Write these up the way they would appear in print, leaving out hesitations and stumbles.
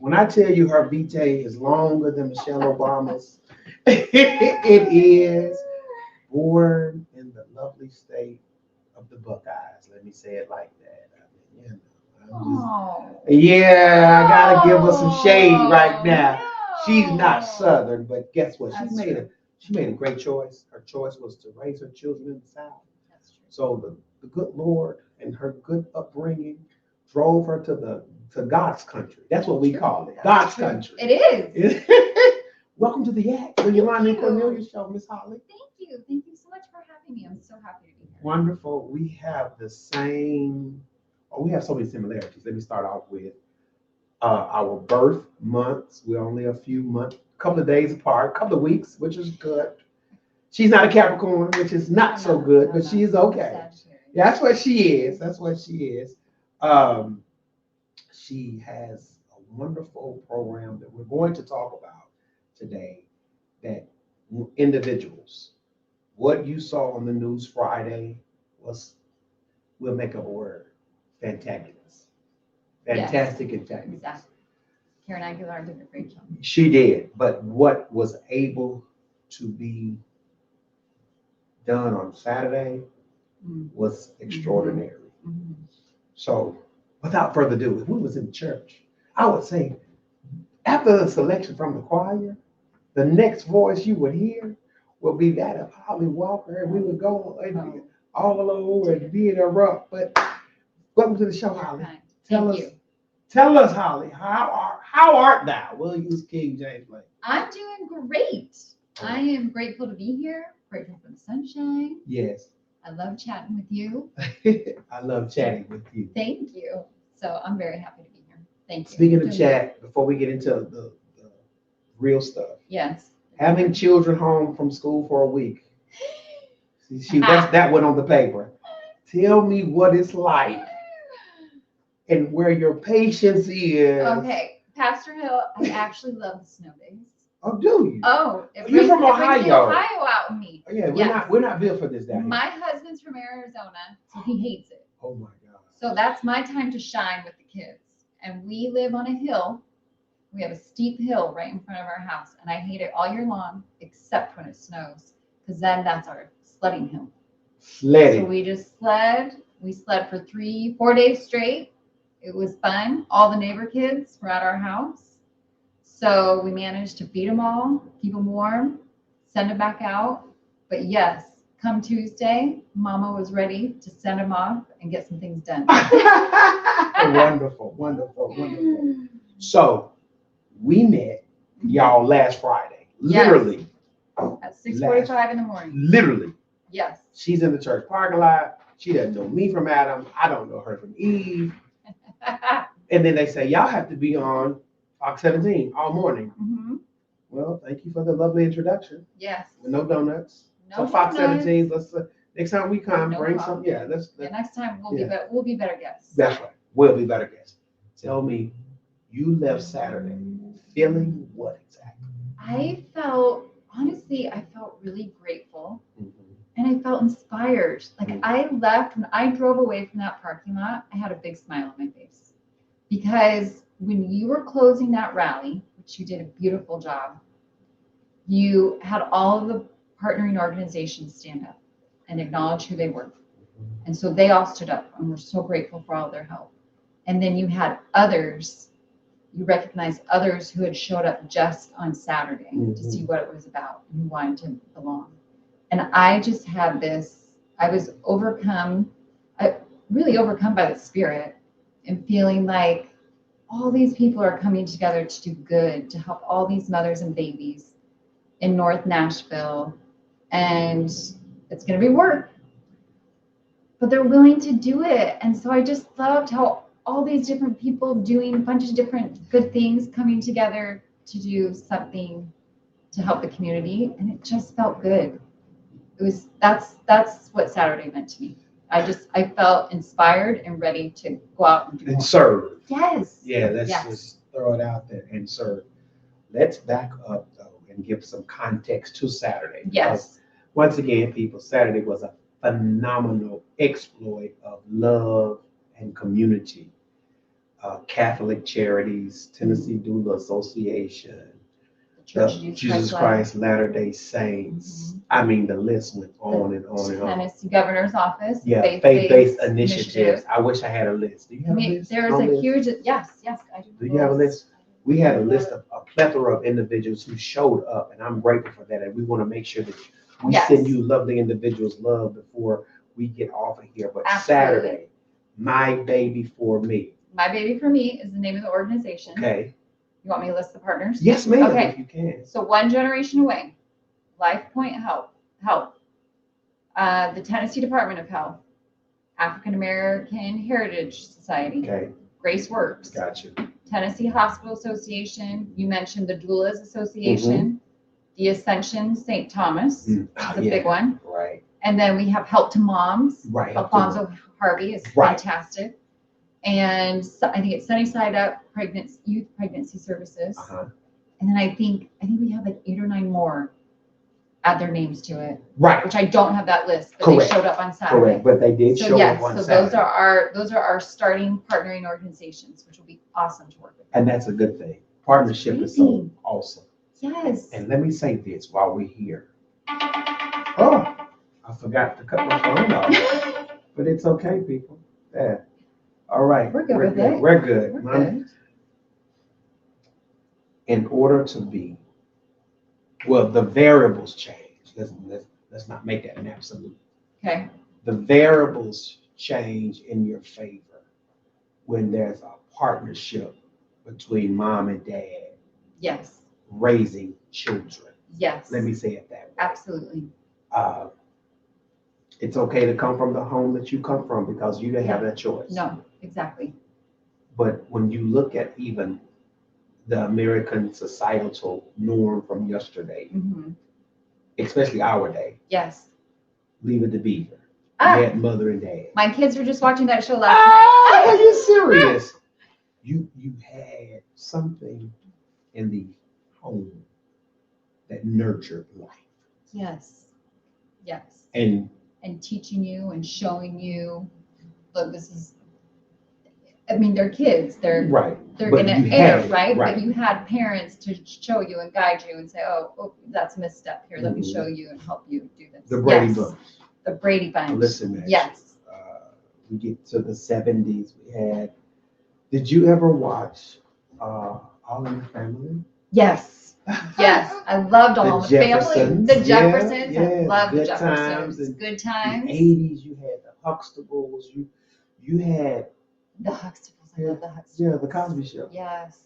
When I tell you her vitae is longer than Michelle Obama's, it is born in the lovely state of the Buckeyes. Let me say it like that. I mean, Oh. yeah, I gotta give her some shade right now. No. She's not Southern, but guess what? That's She made a great choice. Her choice was to raise her children in the South. That's true. So the good Lord and her good upbringing drove her to God's country. That's what we call it, God's country. It is. Welcome to the Act, the Yolanda and Cornelius show, Miss Holly. Thank you. Thank you so much for having me. I'm so happy to be here. Wonderful. We have the same. Oh, we have so many similarities. Let me start off with our birth months. We're only a few months, couple of days apart, couple of weeks, which is good. She's not a Capricorn, which is not so good, but she's okay. Yeah, that's what she is. That's what she is. She has a wonderful program that we're going to talk about today. That individuals, what you saw on the news Friday was, we'll make up a word, fantabulous. Fantastic and fabulous. Exactly. Karen Aguilar did a great job. She did, but what was able to be done on Saturday was extraordinary. Mm-hmm. So, without further ado, if we was in church, I would say, after the selection from the choir, the next voice you would hear will be that of Holly Walker, and we would go all over and be interrupt. But welcome to the show, Holly. Tell us, Holly, how art thou? We'll use King James. I'm doing great. I am grateful to be here. Grateful for the sunshine. Yes. I love chatting with you. I love chatting with you. Thank you. So I'm very happy to be here. Thank you. Speaking of chat, before we get into the real stuff. Yes. Having children home from school for a week. That went on the paper. Tell me what it's like and where your patience is. Okay, Pastor Hill, I actually love the snow days. Oh, do you? Oh, you're from Ohio. It brings the Ohio out in me. Oh, yeah, we're not built for this down here. My husband's from Arizona, so he hates it. Oh my God. So that's my time to shine with the kids. And we live on a hill. We have a steep hill right in front of our house, and I hate it all year long, except when it snows, because then that's our sledding hill. Sledding. So we just sled. We sled for 3-4 days straight. It was fun. All the neighbor kids were at our house. So we managed to feed them all, keep them warm, send them back out. But yes, come Tuesday, Mama was ready to send them off and get some things done. Wonderful, wonderful, wonderful. So we met y'all last Friday, literally. At 6:45 in the morning. Literally. Yes. She's in the church parking lot. She doesn't know me from Adam. I don't know her from Eve. And then they say, y'all have to be on Fox 17 all morning. Mm-hmm. Well, thank you for the lovely introduction. Yes. With no donuts. No so Fox donuts. 17, let's next time we come, bring problem. some. Yeah, let's next time we'll be better guests. That's right. We'll be better guests. Tell me, you left Saturday feeling what exactly? I felt really grateful. Mm-hmm. And I felt inspired. Like I left, when I drove away from that parking lot, I had a big smile on my face. Because when you were closing that rally, which you did a beautiful job, you had all of the partnering organizations stand up and acknowledge who they were. And so they all stood up, and we're so grateful for all their help. And then you had others, you recognized others who had showed up just on Saturday to see what it was about and who wanted to belong. And I just had this, I was really overcome by the Spirit and feeling like all these people are coming together to do good, to help all these mothers and babies in North Nashville. And it's going to be work, but they're willing to do it. And so I just loved how all these different people doing a bunch of different good things coming together to do something to help the community. And it just felt good. That's what Saturday meant to me. I felt inspired and ready to go out and do more. Serve. Yes. Yeah, let's just throw it out there and serve. Let's back up though and give some context to Saturday. Yes. Once again, people, Saturday was a phenomenal exploit of love and community. Catholic Charities, Tennessee Doula Association, The Church the of Jesus Christ Christ Latter-day Saints. I mean, the list went on and on and on. Tennessee Governor's Office. Yeah, faith-based initiatives. I wish I had a list. Do you have a list? There's a huge, yes, I do. Do you have a list? We had a list of a plethora of individuals who showed up, and I'm grateful for that. And we want to make sure that we send you lovely individuals love before we get off of here. But Saturday, My Baby for Me. My Baby for Me is the name of the organization. Okay. You want me to list the partners? Yes, ma'am, okay. If you can. So One Generation Away, Life Point Health, the Tennessee Department of Health, African American Heritage Society, Okay. Grace Works, Gotcha. Tennessee Hospital Association. You mentioned the Doulas Association, the Ascension St. Thomas, that's a big one. Right. And then we have Help to Moms. Right. Alfonso Harvey is fantastic. And I think it's Sunny Side Up, Youth Pregnancy Services. And then I think we have like 8 or 9 more add their names to it. Right. Which I don't have that list, but they showed up on Saturday. Correct, but they did show up on Saturday. Those are our starting partnering organizations, which will be awesome to work with. And that's a good thing. Partnership is so awesome. Yes. And let me say this while we're here. Oh, I forgot to cut my phone off. But it's okay, people. Yeah. All right. We're good with it. We're good. We're good. In order to be, well, the variables change. Let's not make that an absolute. Okay. The variables change in your favor when there's a partnership between mom and dad. Yes. Raising children. Yes. Let me say it that way. Absolutely. It's okay to come from the home that you come from because you didn't have that choice. No, exactly. But when you look at even the American societal norm from yesterday, especially our day. Yes. Leave it to Beaver. You had mother and dad. My kids were just watching that show last night. Are you serious? You had something in the home that nurtured life. Yes. Yes. And teaching you and showing you, look, this is, I mean, they're kids. They're going to err, right? But you had parents to show you and guide you and say, oh, that's a misstep here. Let me show you and help you do this. The Brady Bunch. The Brady Bunch. Listen, man. Yes. We get to the 70s. We had, did you ever watch All in the Family? Yes. Yes. I loved All in the Family. The Jeffersons. I love the Jeffersons. Good times. In the 80s, you had the Huxtables. You had the Huxtables. I love the Huxtables. Yeah, the Cosby Show. Yes.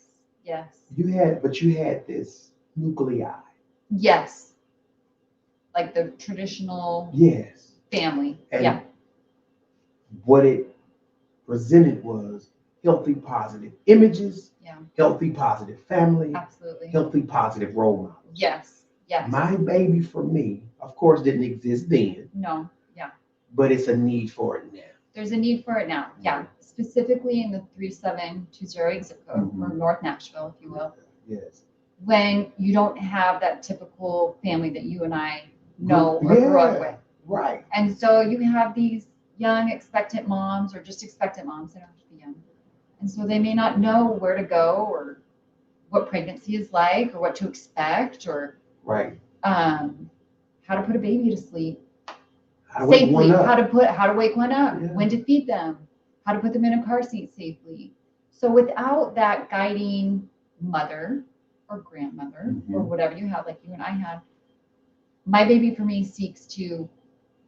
Yes. You had this nuclei. Yes. Like the traditional family. And what it presented was healthy, positive images, healthy, positive family, absolutely, healthy, positive role models. Yes. Yes. My Baby for Me, of course, didn't exist then. No. Yeah. But it's a need for it now. There's a need for it now. Yeah. Specifically in the 3720 zip code, or North Nashville, if you will. Yes. When you don't have that typical family that you and I know or grew up with. Right. And so you have these young expectant moms, or just expectant moms, they don't have to be young. And so they may not know where to go, or what pregnancy is like, or what to expect, or how to put a baby to sleep safely, how to wake one up, when to feed them, how to put them in a car seat safely. So without that guiding mother or grandmother or whatever you have, like you and I had, My Baby for Me seeks to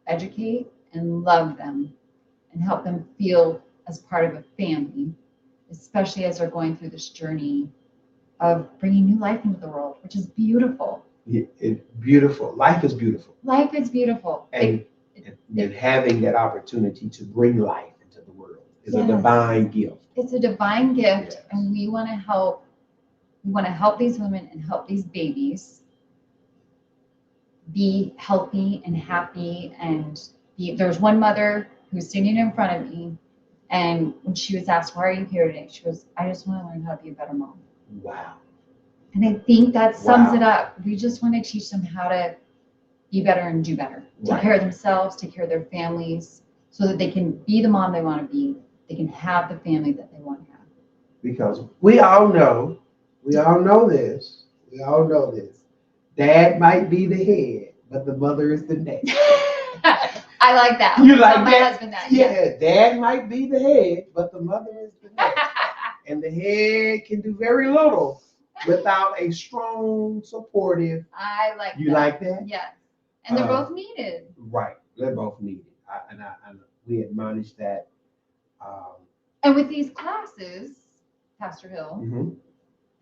educate and love them and help them feel as part of a family, especially as they're going through this journey of bringing new life into the world, which is beautiful. It's beautiful. Life is beautiful. Life is beautiful. And having that opportunity to bring life into the world is a divine gift. It's a divine gift, and we want to help. We want to help these women and help these babies be healthy and happy. And there's one mother who's sitting in front of me, and when she was asked, "Why are you here today?" She goes, "I just want to learn how to be a better mom." Wow. And I think that sums it up. We just want to teach them how to be better and do better. Take care of themselves, take care of their families, so that they can be the mom they want to be. They can have the family that they want to have. Because we all know this. We all know this. Dad might be the head, but the mother is the neck. I like that. You like my that? husband that. Yeah, dad might be the head, but the mother is the neck. And the head can do very little without a strong, supportive. I like You that. like that? Yes. And they're both needed. Right. They're both needed. And we admonish that. And with these classes, Pastor Hill,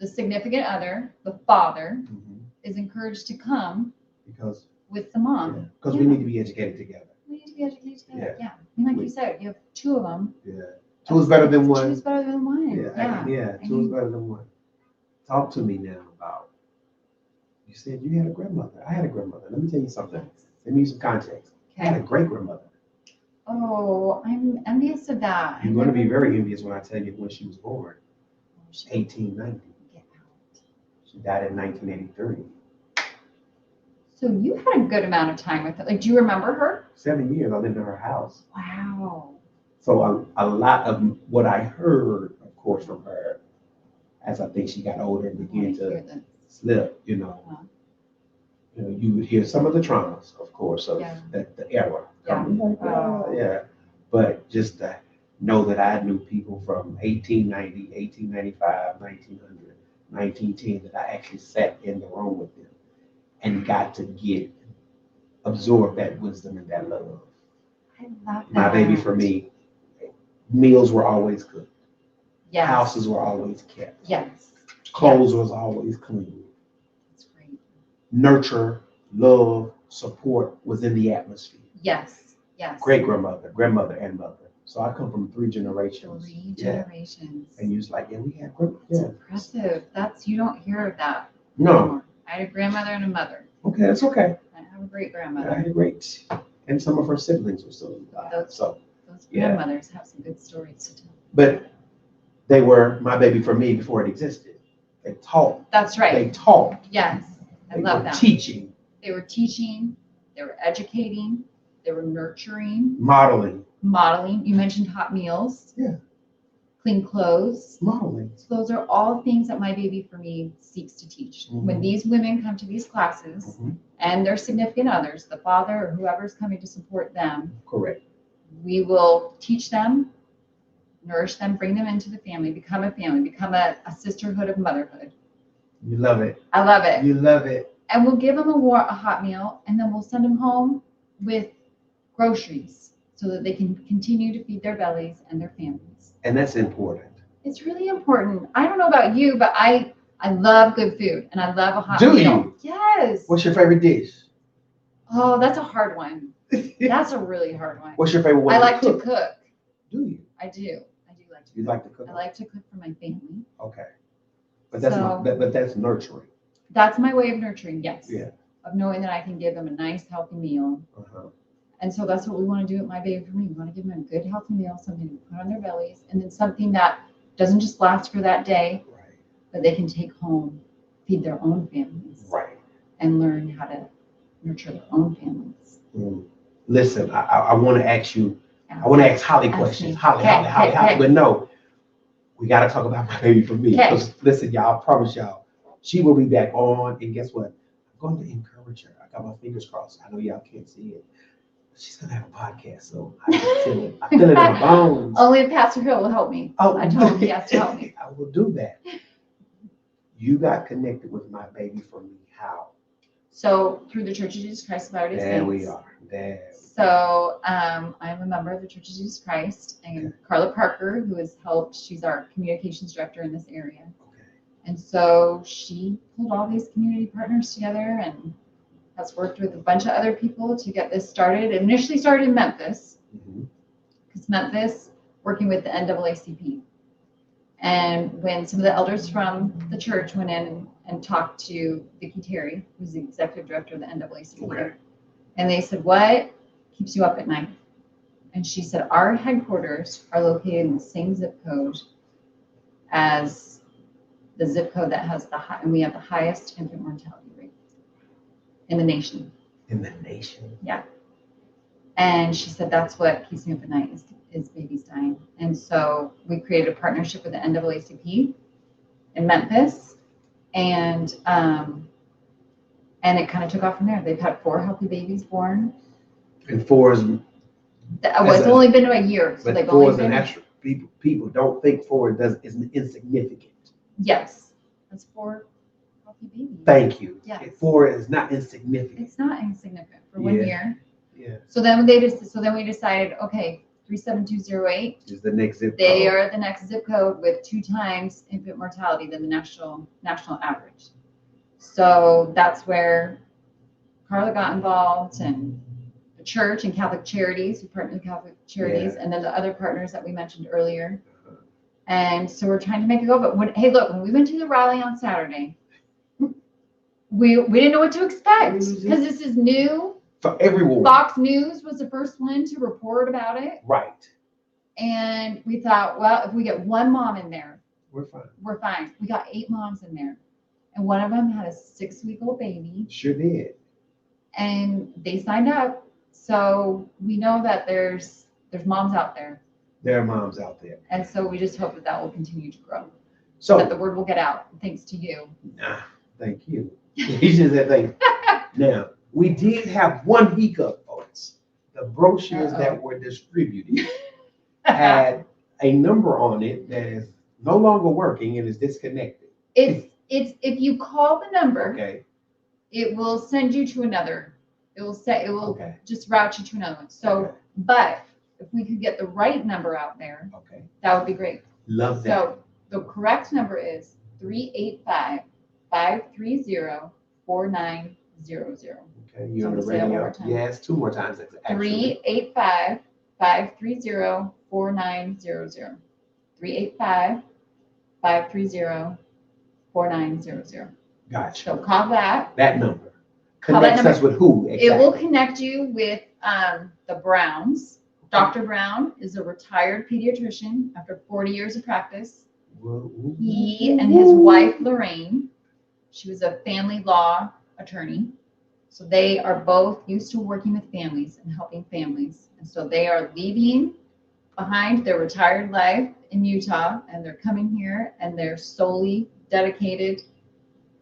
the significant other, the father, is encouraged to come because with the mom. Because we need to be educated together. We need to be educated together. Yeah. And like you said, you have two of them. Yeah. Two is better than one. Two is better than one. Two is better than one. Talk to me now about. You said you had a grandmother. I had a grandmother. Let me tell you something. Let me use some context. I had a great grandmother. Oh, I'm envious of that. You're going to be very envious when I tell you when she was born. 1890. She died in 1983. So you had a good amount of time with her. Like, do you remember her? 7 years I lived in her house. Wow. So a lot of what I heard, of course, from her, as I think she got older and began to slip, you would hear some of the traumas, of course, of the era. But just to know that I knew people from 1890, 1895, 1900, 1910, that I actually sat in the room with them and got to absorb that wisdom and that love. I love that. My baby, for me, meals were always cooked. Yes. Houses were always kept. Yes. Clothes was always clean. That's great. Nurture, love, support was in the atmosphere. Yes. Yes. Great grandmother, and mother. So I come from 3 generations. 3 generations. And you was like, we had That's impressive. You don't hear of that. No. Anymore. I had a grandmother and a mother. Okay, that's okay. I have a great grandmother. I had a great, and some of her siblings were still alive. Those grandmothers have some good stories to tell. But they were my baby for me before it existed. They taught. That's right. They taught. Yes. I love that. Teaching. They were teaching. They were educating. They were nurturing. Modeling. You mentioned hot meals. Yeah. Clean clothes. Modeling. So those are all things that my baby for me seeks to teach. When these women come to these classes and their significant others, the father or whoever's coming to support them. Correct. We will teach them, nourish them, bring them into the family, become a family, become a sisterhood of motherhood. You love it. I love it. You love it. And we'll give them a hot meal, and then we'll send them home with groceries so that they can continue to feed their bellies and their families. And that's important. It's really important. I don't know about you, but I love good food, and I love a hot meal. Do you? Yes. What's your favorite dish? Oh, that's a hard one. That's a really hard one. What's your favorite one? I like to cook. Do you? I do like to cook. You like to cook? I like to cook for my family. Okay. But that's nurturing. That's my way of nurturing, yes. Yeah. Of knowing that I can give them a nice, healthy meal. And so that's what we want to do at My Baby for Me. We want to give them a good, healthy meal, something to put on their bellies, and then something that doesn't just last for that day, but they can take home, feed their own families. Right. And learn how to nurture their own families. Listen, I want to ask you, I want to ask Holly questions. Holly. But no, we got to talk about My Baby for Me. Because listen, y'all, I promise y'all, she will be back on. And guess what? I'm going to encourage her. I got my fingers crossed. I know y'all can't see it. She's going to have a podcast, so I feel it. I feel it in my bones. Only if Pastor Hill will help me. Oh, I told him he has to help me. I will do that. You got connected with My Baby for Me. How? So through the Church of Jesus Christ of Latter-day Saints. There we are. So I'm a member of the Church of Jesus Christ, and Carla Parker, who has helped, she's our communications director in this area. And so she pulled all these community partners together and has worked with a bunch of other people to get this started. It initially started in Memphis, because Memphis, working with the NAACP. And when some of the elders from the church went in and talked to Vicki Terry, who's the executive director of the NAACP, and they said, what keeps you up at night? And she said, our headquarters are located in the same zip code as the zip code that has and we have the highest infant mortality rate in the nation. In the nation? Yeah. And she said, that's what keeps me up at night his baby's dying. And so we created a partnership with the NAACP in Memphis, and it kind of took off from there. They've had 4 healthy babies born. And 4 is, It's only been a year, so but they've 4 only is an been. extra. People don't think 4 is insignificant. Yes, that's 4 healthy babies. Thank you. Yes. 4 is not insignificant. It's not insignificant for 1 year. Yeah. So then we decided, okay, 37208 Is the next zip they code. are the next zip code with 2 times infant mortality than the national average. So that's where Carla got involved, and the church and Catholic Charities, we partner with Catholic Charities, and then the other partners that we mentioned earlier. And so we're trying to make it go. But when we went to the rally on Saturday, we didn't know what to expect because this is new. For everyone. Fox News was the first one to report about it. Right. And we thought, well, if we get 1 mom in there, We're fine. we're fine. We got 8 moms in there. And one of them had a 6-week-old baby. Sure did. And they signed up. So we know that there's moms out there. There are moms out there. And so we just hope that will continue to grow. So that the word will get out, thanks to you. Thank you. He just said thank you. Now, we did have one hiccup, folks. The brochures that were distributed had a number on it that is no longer working and is disconnected. It's if you call the number, Okay. it will send you to another. It will Okay. just route you to another one. So, Okay. but if we could get the right number out there, Okay. that would be great. Love that. So the correct number is 385-530-4900. Okay. You on the So say that one radio? more time. Yes, 2 more times. Actually. 385-530-4900. 385-530-4900. Gotcha. So call that. That number Call that connects us with who? Exactly. It will connect you with the Browns. Dr. Brown is a retired pediatrician after 40 years of practice. He and his wife, Lorraine, she was a family law attorney. So they are both used to working with families and helping families. And so they are leaving behind their retired life in Utah, and they're coming here, and they're solely dedicated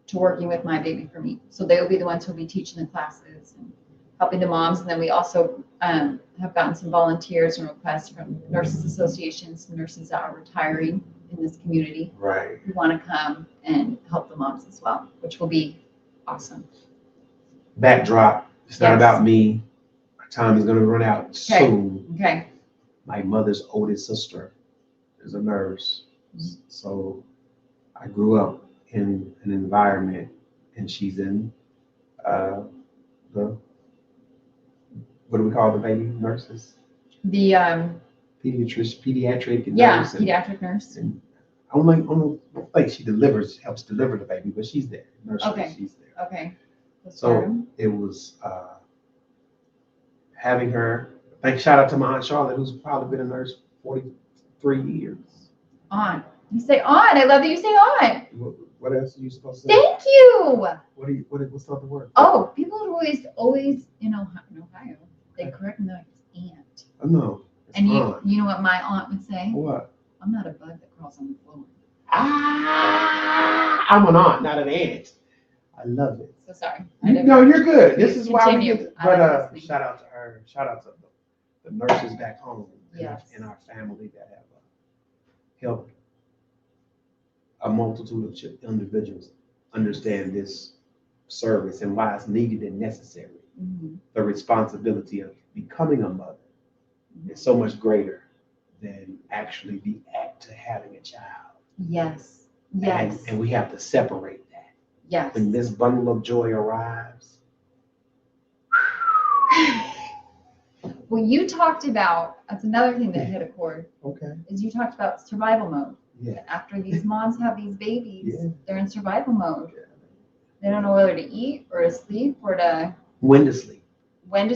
to working with My Baby for Me. So they will be the ones who will be teaching the classes and helping the moms. And then we also have gotten some volunteers and requests from nurses associations, nurses that are retiring in this community. Right. Who want to come and help the moms as well, which will be awesome. Backdrop. It's not about me. Our time is going to run out soon. Okay. My mother's oldest sister is a nurse. So I grew up in an environment, and she's in the, what do we call the baby nurses? The pediatric nurse. pediatric nurse. And I don't think she helps deliver the baby, but she's there. Nursery, Okay. she's there. Okay. So it was having her. Shout out to my Aunt Charlotte, who's probably been a nurse 43 years. On. You say on. I love that you say on. What else are you supposed to say? Thank you. What's not the word? Oh, people always in Ohio, they correct me like it's aunt. Oh, no. And you know what my aunt would say? What? I'm not a bug that crawls on the floor. I'm an aunt, not an aunt. I love it. So sorry. No, you're good. This is why we get. But like shout out to her. Shout out to the nurses back home in our family that have helped a multitude of individuals understand this service and why it's needed and necessary. Mm-hmm. The responsibility of becoming a mother is so much greater than actually the act of having a child. Yes. And we have to separate that. Yes. When this bundle of joy arrives. Well, you talked about, that's another thing that hit a chord. Okay. Is you talked about survival mode. Yeah. After these moms have these babies, Yeah. they're in survival mode. Yeah. They don't know whether to eat or to sleep or to when to sleep. Maybe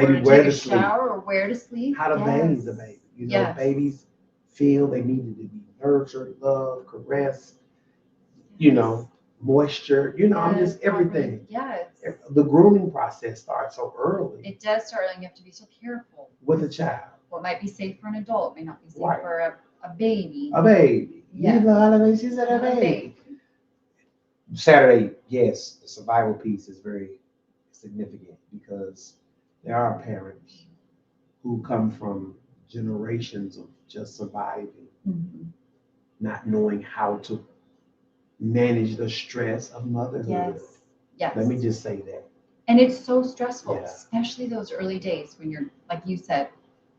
or to take a sleep. Shower or where to sleep. How to bathe the baby. Babies feel they needed to be nurtured, loved, caressed, moisture, I'm just everything. Yes. The grooming process starts so early. It does start early, and you have to be so careful. With a child. what might be safe for an adult may not be safe Right. for a baby. A baby. Yeah. You know, she said a baby. Saturday, yes, the survival piece is very significant because there are parents who come from generations of just surviving, Mhm. not knowing how to manage the stress of motherhood. Yes. Yes. Let me just say that. And it's so stressful, Yeah. especially those early days when you're, like you said,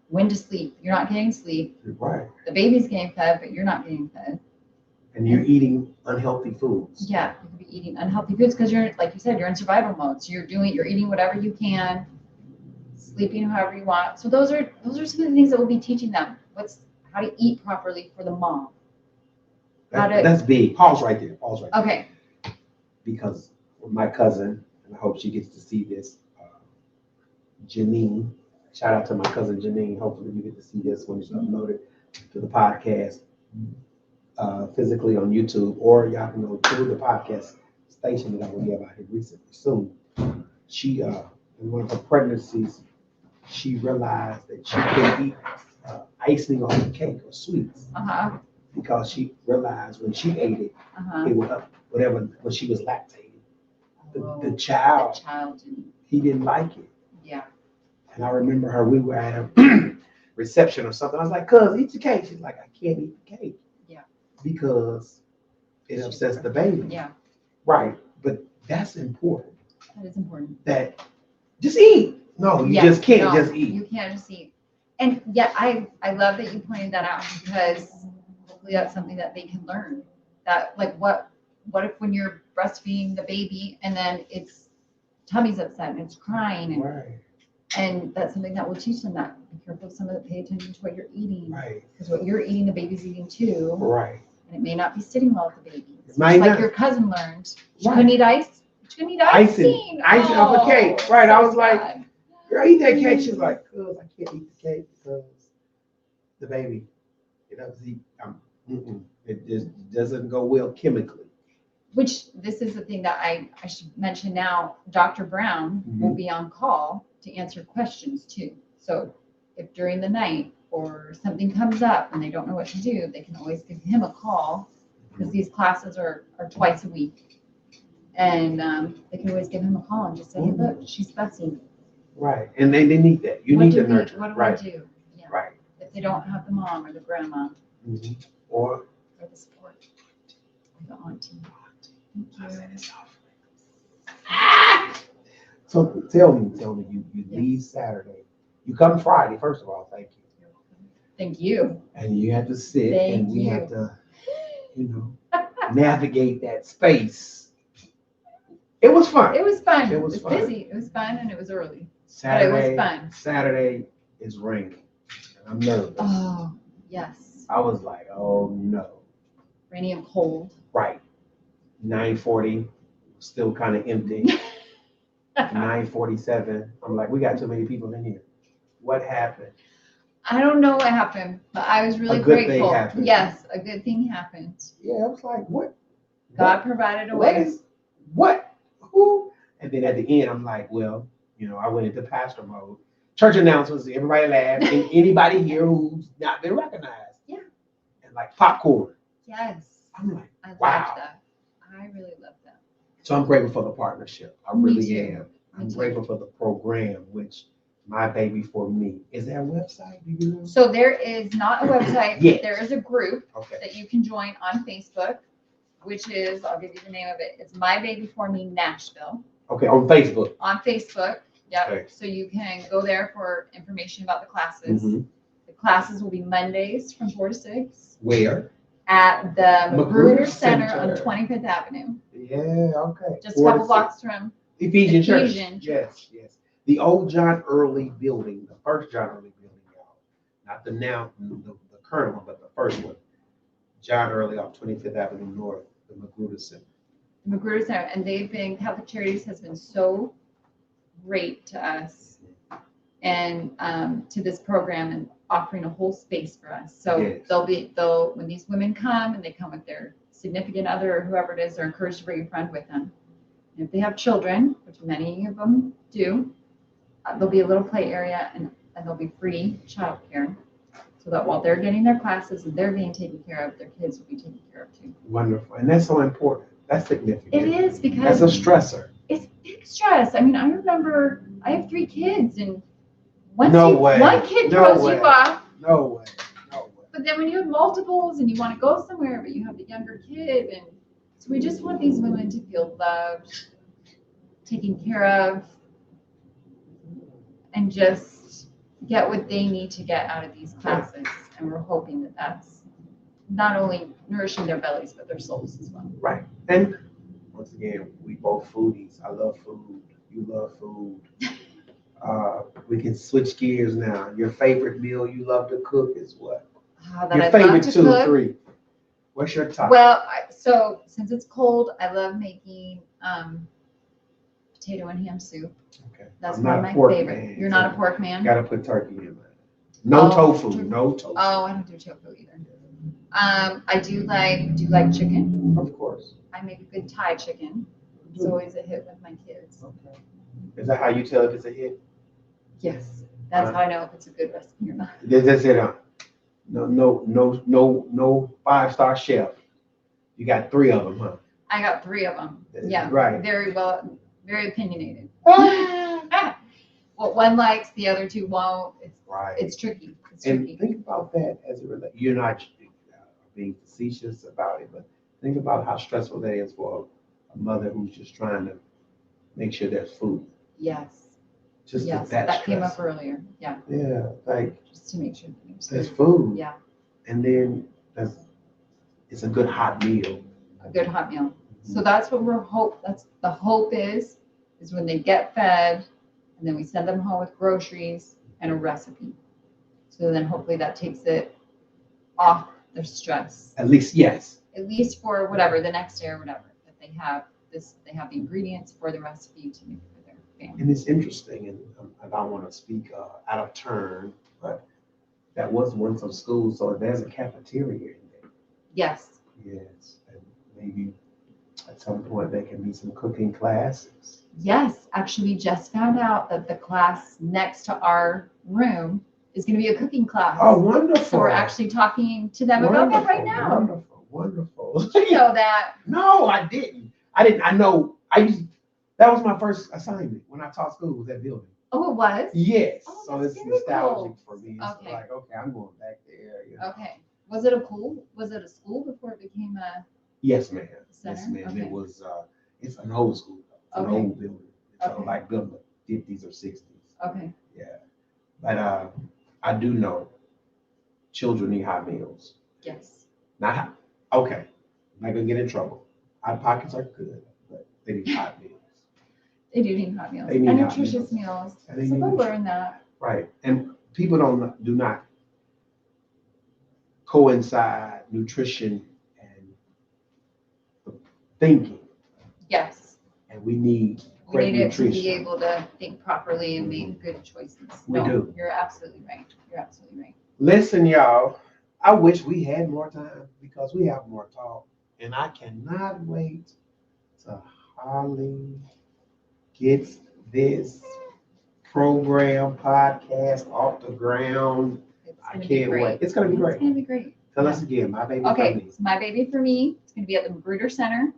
when to sleep. You're not getting sleep. Right. The baby's getting fed, but you're not getting fed. And you're eating unhealthy foods. Yeah, you could be eating unhealthy foods because you're, like you said, you're in survival mode. So you're eating whatever you can, sleeping however you want. So those are some of the things that we'll be teaching them. How to eat properly for the mom. That's big. Pause right there. Okay. Because my cousin, and I hope she gets to see this, Janine. Shout out to my cousin Janine. Hopefully you get to see this when it's uploaded to the podcast physically on YouTube, or y'all can go to the podcast station that I will have out here recently soon. She, in one of her pregnancies, she realized that she couldn't eat icing on the cake or sweets because she realized when she ate it, it would up whatever when she was lactating. The child he didn't like it. Yeah. And I remember her, we were at a reception or something. I was like, cuz, eat your cake. She's like, I can't eat the cake. Yeah. Because it upsets the baby. Yeah. Right. But that's important. That is important. That just eat. No, you just can't just eat. You can't just eat. And yeah, I love that you pointed that out because hopefully that's something that they can learn. That like what if when you're breastfeeding the baby and then its tummy's upset and it's crying and Right. And that's something that will teach them that. Be careful of some of it, pay attention to what you're eating. Right. Because what you're eating, the baby's eating too. Right. And it may not be sitting well with the baby. It might like not. your cousin learned. She Right. couldn't eat ice. She couldn't eat icing. Icing off a cake. Right. So I was like, sad. girl, eat that cake. She's like, cuz, I can't eat the cake because the baby, it doesn't eat. It just doesn't go well chemically. Which this is the thing that I should mention now. Dr. Brown will be on call to answer questions too. So if during the night or something comes up and they don't know what to do, they can always give him a call because these classes are twice a week. And they can always give him a call and just say, hey, look, she's fussy. Right. And they need that. You need to nurture. What do right. I do? Yeah. Right. If they don't have the mom or the grandma or the support, or the auntie. So tell me, you leave Saturday. You come Friday, first of all, thank you. Thank you. And you have to sit Thank and we you. have to, navigate that space. It was fun. It was fun. It was fun. Busy. It was fun and it was early. Saturday, but it was fun. Saturday is raining. And I'm nervous. Oh, yes. I was like, oh no. Rainy and cold. Right. 9:40, still kind of empty. 9:47, I'm like, we got too many people in here. What happened? I don't know what happened, but I was really A good grateful. thing happened. Yes, a good thing happened. Yeah, I was like, what? God provided a way. What? Who? And then at the end, I'm like, well, I went into pastor mode. Church announcements, everybody laughed. And anybody here who's not been recognized. Yeah. And like popcorn. Yes. I'm like, I wow. loved that. I really loved that. So I'm grateful for the partnership. I Me really too. am. I'm grateful for the program, which My Baby for Me. Is there a website? Do you know? So there is not a website, Yes. but there is a group Okay. that you can join on Facebook, which is, I'll give you the name of it. It's My Baby for Me Nashville. Okay, on Facebook. On Facebook. Yep. Okay. So you can go there for information about the classes. Mhm. The classes will be Mondays from 4 to 6 Where? at the Magruder Center on Center. 25th Avenue. Yeah, okay. Just a couple blocks from Ephesian Church. Church. Yes. The old John Early building, the first John Early building, y'all. Not the current one, but the first one. John Early off 25th Avenue North, the Magruder Center. Magruder Center. And Catholic Charities has been so great to us and to this program and offering a whole space for us. So Yes. when these women come and they come with their significant other or whoever it is, they're encouraged to bring a friend with them. And if they have children, which many of them do, there'll be a little play area and and there'll be free childcare, so that while they're getting their classes and they're being taken care of, their kids will be taken care of too. Wonderful. And that's so important. That's significant. It is, because That's a stressor. it's big stress. I mean, I remember I have 3 kids, and once No way. one kid No throws way. you off. No way. No way. But then when you have multiples and you want to go somewhere, but you have the younger kid, and so we just want these women to feel loved, taken care of, and just get what they need to get out of these classes. And we're hoping that that's not only nourishing their bellies, but their souls as well. Right. And once again, we both foodies. I love food. You love food. We can switch gears now. Your favorite meal you love to cook is what? That Your I favorite love to 2, cook. 3. What's your top? Well, so since it's cold, I love making potato and ham soup. Okay. That's I'm one not of a my pork favorite. man, You're so not a pork man? Gotta put turkey in mine. No tofu. tofu. No tofu. Oh, I don't do tofu either. I do like chicken. Of course. I make a good Thai chicken. It's always a hit with my kids. Okay. Is that how you tell if it's a hit? Yes, that's how I know if it's a good recipe or not. That's it. No 5-star chef. You got 3 of them, huh? I got 3 of them. Yeah, Right. very opinionated. Ah! What one likes, the other 2 won't. Right. It's tricky. It's And tricky. think about that as it relates. You're not being facetious about it, but think about how stressful that is for a mother who's just trying to make sure there's food. Yes. Just Yes, that that came stress. up earlier. Yeah, Yeah, like just to make sure there's there's food. food. Yeah, And then it's a good hot meal. a good hot meal. So that's what that's the hope is when they get fed, and then we send them home with groceries and a recipe. So then hopefully that takes it off their stress, At least, yes. at least for whatever the next day or whatever, that they have the ingredients for the recipe to make for their family. And it's interesting, and I don't want to speak out of turn, but that was once a school, so there's a cafeteria in there. Yes. Yes, and maybe at some point there can be some cooking classes. Yes, actually just found out that the class next to our room is going to be a cooking class. Oh, wonderful. So we're actually talking to them about that right now. Wonderful. Did you know that? No, I didn't. That was my first assignment when I taught school, was that building. Oh, it was? Yes. Oh, So that's it's very nostalgic cool. for me. It's Okay. like, okay, I'm going back there. You know. Okay. Was it a school before it became a Yes, ma'am. center? Yes, ma'am. Okay. It was, it's an old school. It's an Okay. old building. It's Okay. like built in the 50s or 60s. Okay. Yeah. But I do know children need hot meals. Yes. Not hot. Okay. I'm not going to get in trouble. Hot pockets are good, but they need hot meals. They do need hot meals. They need and hot nutritious meals. meals. And they So need they'll nutri- learn that. Right. And people do not coincide nutrition and thinking. Yes. And we need We great need it to be nutrition. able to think properly and make good choices. We do. You're absolutely right. You're absolutely right. Listen, y'all, I wish we had more time because we have more talk. And I cannot wait till Holly gets this program, podcast off the ground. It's I gonna be can't great. wait. It's going to be It's great. gonna be great. Tell us again, my baby. Okay, Funny. so My Baby for Me, it's gonna be at the Magruder Center,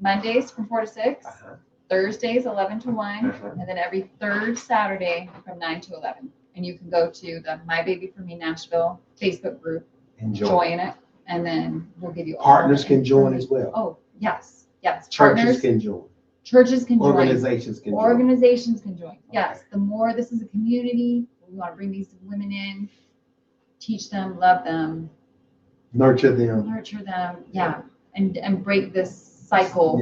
Mondays from 4 to 6, Uh-huh. Thursdays 11 to 1, Uh-huh. and then every third Saturday from 9 to 11. And you can go to the My Baby for Me Nashville Facebook group, Enjoy. join it, and then we'll give you all Partners the can join as information. well. Oh, yes, yes. Churches Partners, can join. churches can join. Organizations can join. Organizations can join. Yes, Okay. the more this is a community, we want to bring these women in, teach them, love them, Nurture them. nurture them, yeah, and break this cycle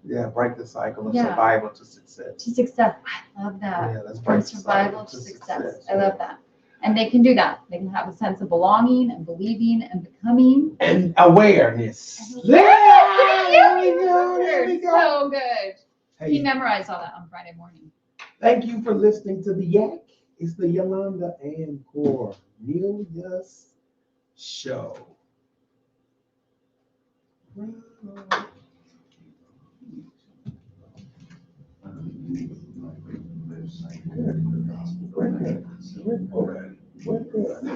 Yeah, break the cycle of Yeah. survival to success. to success. I love that. Yeah, let's From break the survival cycle to success. I love yeah. that. And they can do that. They can have a sense of belonging and believing and becoming. And awareness. Yeah, There we go. There we go. So good. He Hey, memorized all that on Friday morning. thank you for listening to the Yak. It's the Yolanda and Cornelius show. We're good. We're good. We're good.